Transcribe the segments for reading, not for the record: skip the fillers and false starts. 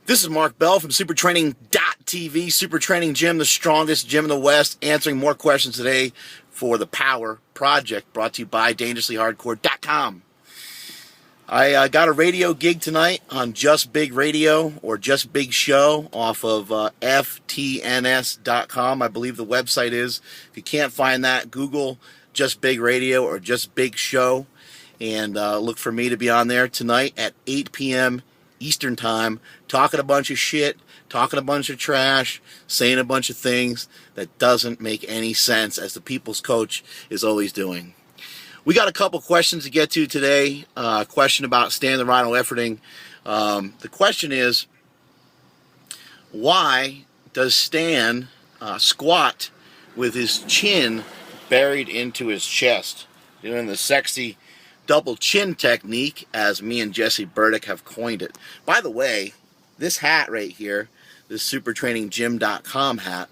This is Mark Bell from supertraining.tv, Super Training Gym, the strongest gym in the West, answering more questions today for the Power Project, brought to you by dangerouslyhardcore.com. I got a radio gig tonight on Just Big Radio or Just Big Show off of ftns.com, I believe the website is. If you can't find that, Google Just Big Radio or Just Big Show, and look for me to be on there tonight at 8 p.m. Eastern Time, talking a bunch of shit, talking a bunch of trash, saying a bunch of things that doesn't make any sense, as the people's coach is always doing. We got a couple questions to get to today. A question about Stan the Rhino Efferding. The question is, why does Stan squat with his chin buried into his chest, doing the sexy double chin technique, as me and Jesse Burdick have coined it? By the way, this hat right here, this supertraininggym.com hat,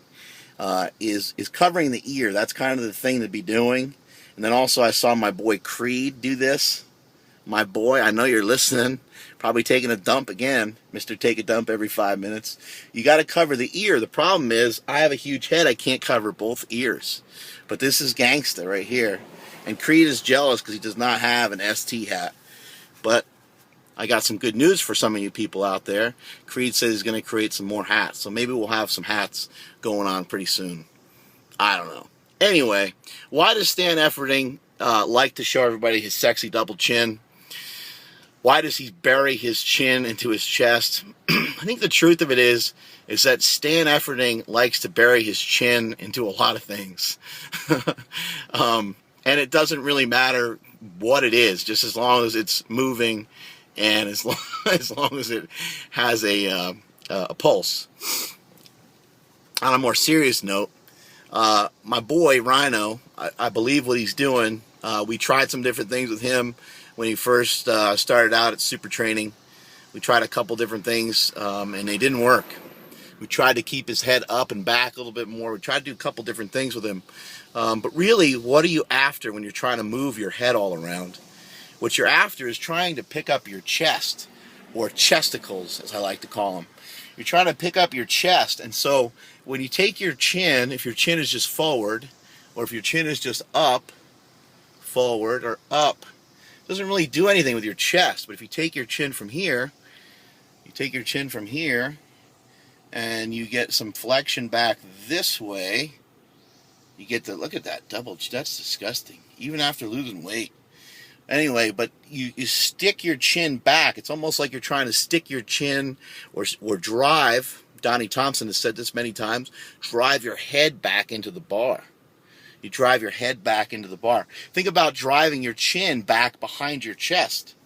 is covering the ear. That's kind of the thing to be doing. And then also I saw my boy Creed do this. My boy, I know you're listening, probably taking a dump again. Mr. Take a Dump every 5 minutes. You got to cover the ear. The problem is I have a huge head. I can't cover both ears. But this is gangsta right here. And Creed is jealous because he does not have an ST hat. But I got some good news for some of you people out there. Creed says he's going to create some more hats. So maybe we'll have some hats going on pretty soon. I don't know. Anyway, why does Stan Efferding like to show everybody his sexy double chin? Why does he bury his chin into his chest? I think the truth of it is that Stan Efferding likes to bury his chin into a lot of things. And it doesn't really matter what it is, just as long as it's moving and as long as it has a pulse. On a more serious note, my boy Rhino, I believe what he's doing. We tried some different things with him when he first started out at Super Training. We tried a couple different things, and they didn't work. We tried to keep his head up and back a little bit more. We tried to do a couple different things with him. But really, what are you after when you're trying to move your head all around? What you're after is trying to pick up your chest, or chesticles, as I like to call them. You're trying to pick up your chest, and so when you take your chin, if your chin is just forward, or if your chin is just up, forward, or up, it doesn't really do anything with your chest. But if you take your chin from here, and you get some flexion back this way, you get the, look at that double, that's disgusting, even after losing weight. Anyway, but you stick your chin back. It's almost like you're trying to stick your chin or drive, Donnie Thompson has said this many times, drive your head back into the bar. You drive your head back into the bar. Think about driving your chin back behind your chest.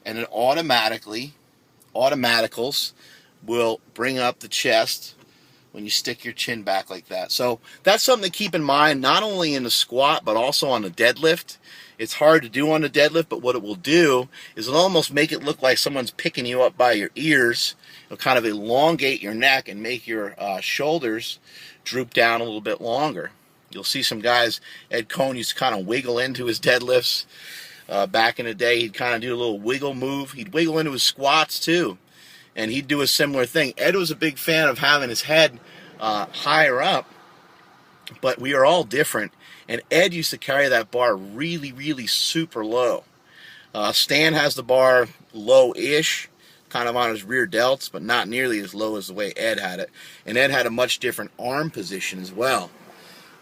And it automaticals will bring up the chest when you stick your chin back like that. So that's something to keep in mind, not only in the squat, but also on the deadlift. It's hard to do on the deadlift, but what it will do is it'll almost make it look like someone's picking you up by your ears. It'll kind of elongate your neck and make your shoulders droop down a little bit longer. You'll see some guys, Ed Cohn used to kind of wiggle into his deadlifts. Back in the day, he'd kind of do a little wiggle move. He'd wiggle into his squats too, and he'd do a similar thing. Ed was a big fan of having his head higher up, but we are all different. And Ed used to carry that bar really, really super low. Stan has the bar low-ish, kind of on his rear delts, but not nearly as low as the way Ed had it. And Ed had a much different arm position as well.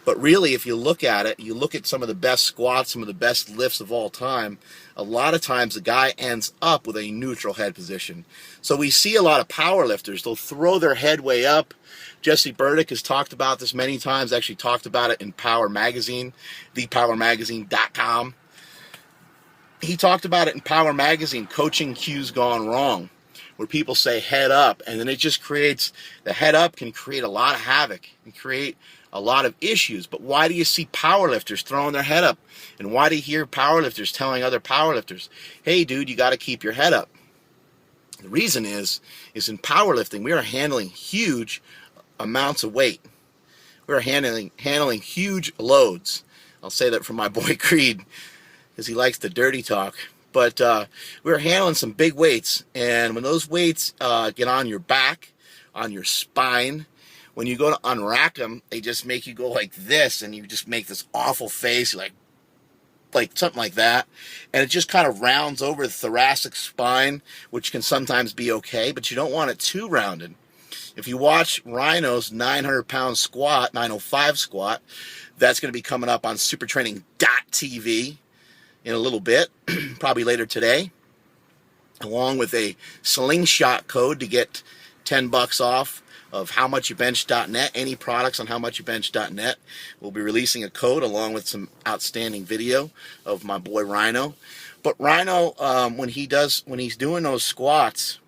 But really, if you look at it, you look at some of the best squats, some of the best lifts of all time, a lot of times the guy ends up with a neutral head position. So we see a lot of power lifters, they'll throw their head way up. Jesse Burdick has talked about this many times, actually talked about it in Power Magazine, thepowermagazine.com. He talked about it in Power Magazine, Coaching Cues Gone Wrong, where people say head up, and then it just creates, the head up can create a lot of havoc and create a lot of issues. But why do you see powerlifters throwing their head up? And why do you hear powerlifters telling other powerlifters, hey dude, you got to keep your head up? The reason is in powerlifting, we are handling huge amounts of weight. We're handling huge loads. I'll say that for my boy Creed, because he likes the dirty talk. But we were handling some big weights, and when those weights get on your back, on your spine, when you go to unrack them, they just make you go like this, and you just make this awful face, like something like that, and it just kind of rounds over the thoracic spine, which can sometimes be okay, but you don't want it too rounded. If you watch Rhino's 900-pound squat, 905 squat, that's going to be coming up on supertraining.tv in a little bit, probably later today, along with a slingshot code to get $10 off of howmuchyoubench.net. Any products on howmuchyoubench.net. We'll be releasing a code along with some outstanding video of my boy Rhino. But Rhino, when he's doing those squats,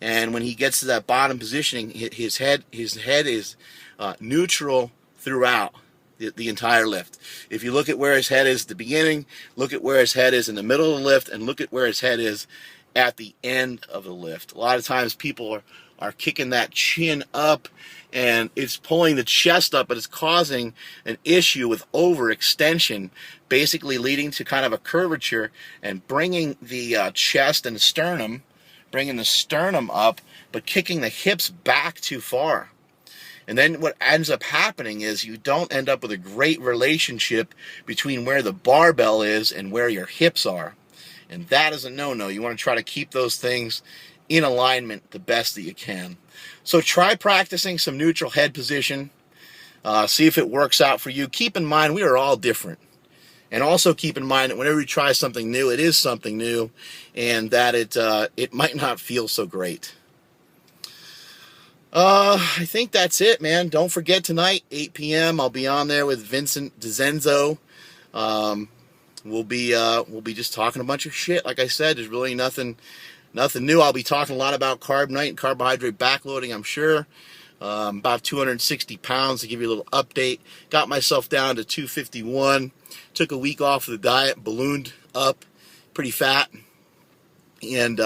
and when he gets to that bottom positioning, his head is neutral throughout the entire lift. If you look at where his head is at the beginning, look at where his head is in the middle of the lift, and look at where his head is at the end of the lift. A lot of times people are kicking that chin up, and it's pulling the chest up, but it's causing an issue with overextension, basically leading to kind of a curvature and bringing the chest and the sternum, up, but kicking the hips back too far. And then what ends up happening is you don't end up with a great relationship between where the barbell is and where your hips are. And that is a no-no. You want to try to keep those things in alignment the best that you can. So try practicing some neutral head position. See if it works out for you. Keep in mind, we are all different. And also keep in mind that whenever you try something new, it is something new, and that it might not feel so great. I think that's it, man. Don't forget tonight, 8 p.m. I'll be on there with Vincent DeZenzo. We'll be just talking a bunch of shit. Like I said, there's really nothing new. I'll be talking a lot about carb night and carbohydrate backloading, I'm sure. About 260 pounds to give you a little update. Got myself down to 251. Took a week off of the diet, ballooned up, pretty fat. And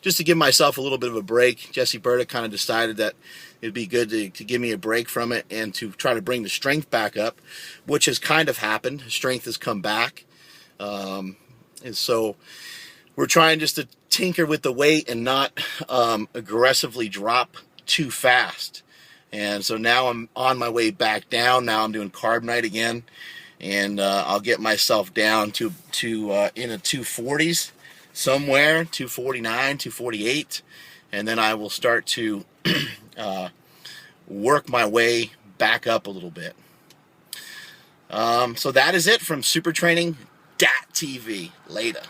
just to give myself a little bit of a break, Jesse Burdick kind of decided that it'd be good to give me a break from it and to try to bring the strength back up, which has kind of happened. Strength has come back. And so we're trying just to tinker with the weight and not aggressively drop too fast. And so now I'm on my way back down. Now I'm doing carb night again. And I'll get myself down to in the 240s somewhere, 249, 248. And then I will start to work my way back up a little bit. So that is it from supertraining.tv. Later.